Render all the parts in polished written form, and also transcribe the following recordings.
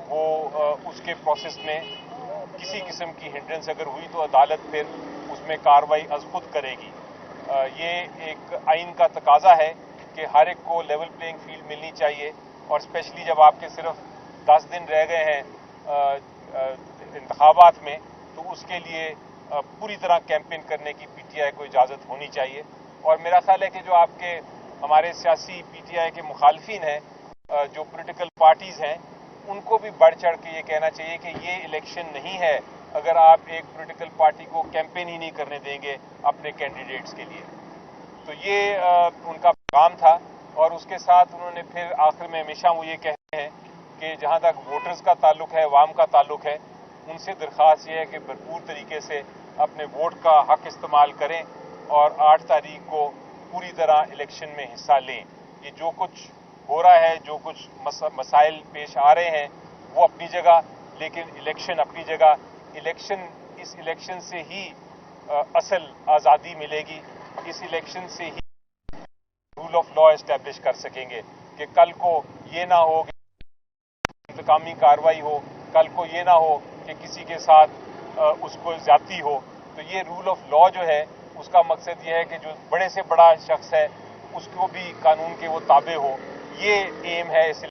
وہ उसके प्रोसेस में किसी किस्म की हिंड्रेंस अगर हुई तो अदालत फिर उसमें कार्रवाई अज खुद करेगी। ये एक आइन का तकाजा है कि हर एक को लेवल प्लेइंग फील्ड मिलनी चाहिए, और स्पेशली जब आपके सिर्फ 10 दिन रह गए हैं इंतखाबात में, तो उसके लिए पूरी तरह कैंपेन करने की पीटीआई को इजाज़त होनी चाहिए। और मेरा ख्याल है कि जो आपके हमारे सियासी पीटीआई के मुखालफिन हैं, जो पॉलिटिकल पार्टीज़ हैं, उनको भी बढ़ चढ़ के ये कहना चाहिए कि ये इलेक्शन नहीं है अगर आप एक पॉलिटिकल पार्टी को कैंपेन ही नहीं करने देंगे अपने कैंडिडेट्स के लिए। तो ये उनका पैगाम था। और उसके साथ उन्होंने फिर आखिर में हमेशा वो ये कहते हैं कि जहाँ तक वोटर्स का ताल्लुक है, अवाम का ताल्लुक है, उनसे दरख्वास्त ये है कि भरपूर तरीके से अपने वोट का हक इस्तेमाल करें और 8 तारीख को पूरी तरह इलेक्शन में हिस्सा लें। ये जो कुछ हो रहा है, जो कुछ मसाइल पेश आ रहे हैं, वो अपनी जगह, लेकिन इलेक्शन अपनी जगह। इस इलेक्शन से ही असल आज़ादी मिलेगी। इस इलेक्शन से ही रूल ऑफ लॉ एस्टैब्लिश कर सकेंगे कि कल को ये ना हो कि इंतकामी कार्रवाई हो, कल को ये ना हो कि किसी के साथ उसको ज्यादती हो। तो ये रूल ऑफ लॉ जो है, उसका मकसद ये है कि जो बड़े से बड़ा शख्स है उसको भी कानून के वो ताबे हो। ये एम है। इस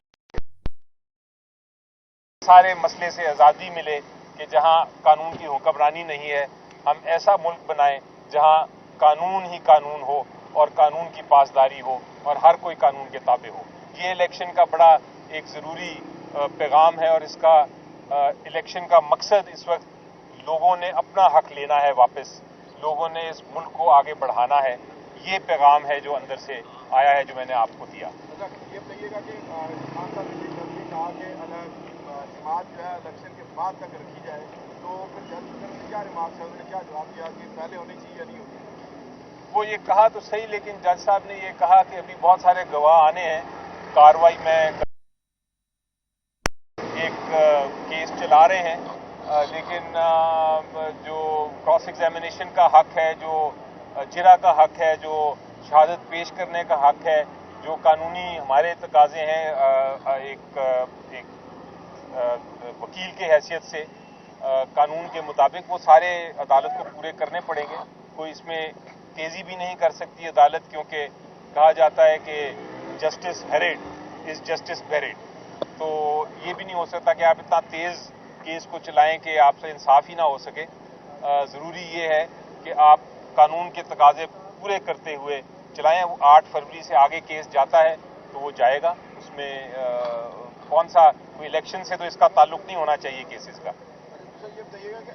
सारे मसले से आज़ादी मिले कि जहां कानून की हुक्मरानी नहीं है, हम ऐसा मुल्क बनाएं जहां कानून ही कानून हो और कानून की पासदारी हो और हर कोई कानून के ताबे हो। ये इलेक्शन का बड़ा एक ज़रूरी पैगाम है, और इसका इलेक्शन का मकसद इस वक्त लोगों ने अपना हक लेना है वापस, लोगों ने इस मुल्क को आगे बढ़ाना है। ये पैगाम है जो अंदर से आया है, जो मैंने आपको दिया। अच्छा, ये बताइएगा कि खान साहब ने कहा कि समाज जो है इलेक्शन के बाद तक रखी जाए, तो फिर जज ने क्या रिमार्क्स है, उन्होंने क्या जवाब दिया कि पहले होनी चाहिए या नहीं होनी? वो ये कहा तो सही, लेकिन जज साहब ने ये कहा कि अभी बहुत सारे गवाह आने हैं, कार्रवाई में एक केस चला रहे हैं, लेकिन जो क्रॉस एग्जामिनेशन का हक है, जो जिरा का हक है, जो शहादत पेश करने का हक है, जो कानूनी हमारे तकाजे हैं एक वकील के हैसियत से कानून के मुताबिक, वो सारे अदालत को पूरे करने पड़ेंगे। कोई इसमें तेजी भी नहीं कर सकती अदालत, क्योंकि कहा जाता है कि justice hurried is justice buried. तो ये भी नहीं हो सकता कि आप इतना तेज केस को चलाएं कि आपसे इंसाफ ही ना हो सके। ज़रूरी ये है कि आप कानून के तकाजे पूरे करते हुए चलाएं। वो 8 फरवरी से आगे केस जाता है तो वो जाएगा, उसमें कौन सा कोई इलेक्शन से तो इसका ताल्लुक नहीं होना चाहिए केसेस का। अच्छा, ये बताइएगा कि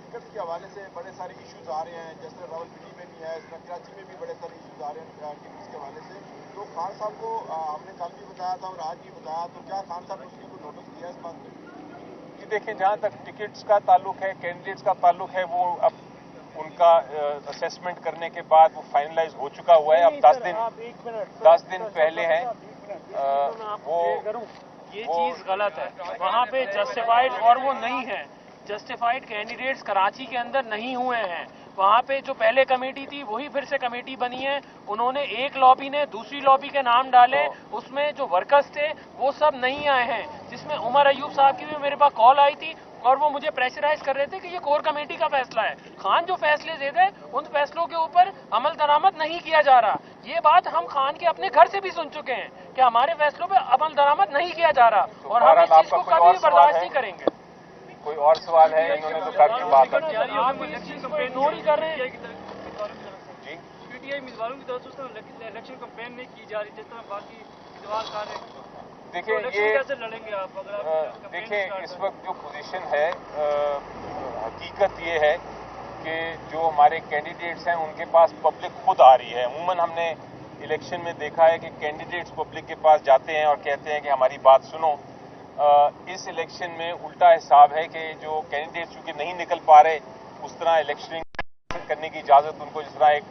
टिकट के हवाले से बड़े सारे इश्यूज आ रहे हैं, जैसे रावलपिंडी में भी है, कराची में भी बड़े सारे इश्यूज आ रहे हैं टिकट्स के हवाले से। तो खान साहब को आपने कल भी बताया था और आज भी बताया, तो क्या खान साहब ने उसकी कोई नोटिस दिया इस बात पर? कि देखें, जहां तक टिकट्स का ताल्लुक है, कैंडिडेट्स का ताल्लुक है, वो अब उनका असेसमेंट करने के बाद वो फाइनलाइज हो चुका हुआ है। अब 10 दिन पहले हैं वो ये चीज गलत है। वहाँ पे जस्टिफाइड और वो नहीं है, जस्टिफाइड कैंडिडेट्स कराची के अंदर नहीं हुए हैं। वहाँ पे जो पहले कमेटी थी वही फिर से कमेटी बनी है। उन्होंने एक लॉबी ने दूसरी लॉबी के नाम डाले, उसमें जो वर्कर्स थे वो सब नहीं आए हैं, जिसमें उमर अयूब साहब की भी मेरे पास कॉल आई थी और वो मुझे प्रेशराइज कर रहे थे कि ये कोर कमेटी का फैसला है। खान जो फैसले दे दे उन फैसलों के ऊपर अमल दरामद नहीं किया जा रहा। ये बात हम खान के अपने घर से भी सुन चुके हैं कि हमारे फैसलों पे अमल दरामद नहीं किया जा रहा, और हम इस चीज को कभी भी बर्दाश्त नहीं करेंगे। कोई और सवाल है? इन्होंने तो काफी बात आप इलेक्शन को इग्नोर ही कर रहे हैं। जी, पीटीआई उम्मीदवारों की तरफ से इलेक्शन कैंपेन नहीं की जा रही, जिस तरह बाकी उम्मीदवार कर रहे हैं। देखिए ये कैसे लड़ेंगे आप अगर देखिए, इस वक्त जो पोजीशन है, हकीकत ये है कि जो हमारे कैंडिडेट्स हैं उनके पास पब्लिक खुद आ रही है। अमूमन हमने इलेक्शन में देखा है कि कैंडिडेट्स पब्लिक के पास जाते हैं और कहते हैं कि हमारी बात सुनो। इस इलेक्शन में उल्टा हिसाब है कि जो कैंडिडेट्स चूंकि नहीं निकल पा रहे, उस तरह इलेक्शनिंग करने की इजाज़त उनको जिस तरह एक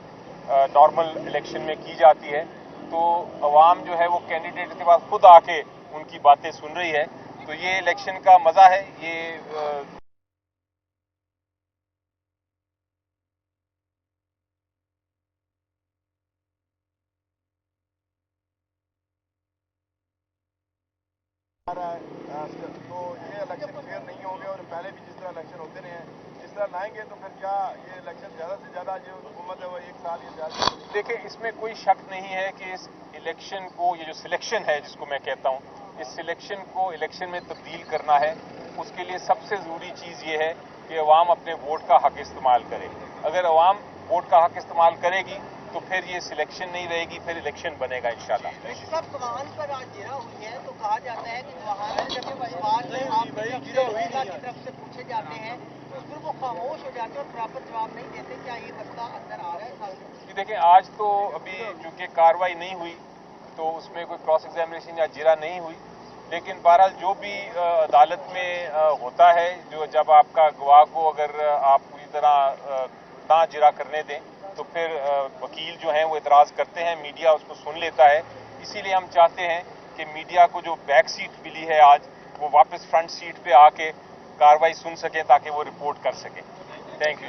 नॉर्मल इलेक्शन में की जाती है, तो अवाम जो है वो कैंडिडेट के पास खुद आके उनकी बातें सुन रही है। तो ये इलेक्शन का मजा है। ये आ रहा है, तो ये इलेक्शन फेयर नहीं होंगे और पहले भी जिस तरह इलेक्शन होते रहे हैं जिस तरह लाएंगे तो फिर क्या ये इलेक्शन ज़्यादा से ज़्यादा जो हुकूमत है वो 1 साल या ज़्यादा? देखिए, इसमें कोई शक नहीं है कि इस इलेक्शन को, ये जो सिलेक्शन है जिसको मैं कहता हूँ, इस सिलेक्शन को इलेक्शन में तब्दील करना है। उसके लिए सबसे ज़रूरी चीज़ ये है कि अवाम अपने वोट का हक इस्तेमाल करे। अगर अवाम वोट का हक इस्तेमाल करेगी तो फिर ये सिलेक्शन नहीं रहेगी, फिर इलेक्शन बनेगा इंशाल्लाह। सब गवाहान पर आज जिरा हुई है तो कहा जाता है कि गवाहान जब सवाल की तरफ से पूछे जाते हैं तो फिर वो खामोश हो जाते हैं और प्रॉपर जवाब नहीं देते। क्या ये मसला अंदर आ रहा है सामने? जी देखिए, आज तो अभी चूंकि कार्रवाई नहीं हुई तो उसमें कोई क्रॉस एग्जामिनेशन या जिरा नहीं हुई, लेकिन बहरहाल जो भी अदालत में होता है, जो जब आपका गवाह को अगर आप पूरी तरह ना जिरा करने दें तो फिर वकील जो हैं वो एतराज़ करते हैं, मीडिया उसको सुन लेता है। इसीलिए हम चाहते हैं कि मीडिया को जो बैक सीट मिली है आज, वो वापस फ्रंट सीट पे आके कार्रवाई सुन सकें ताकि वो रिपोर्ट कर सकें। Thank you.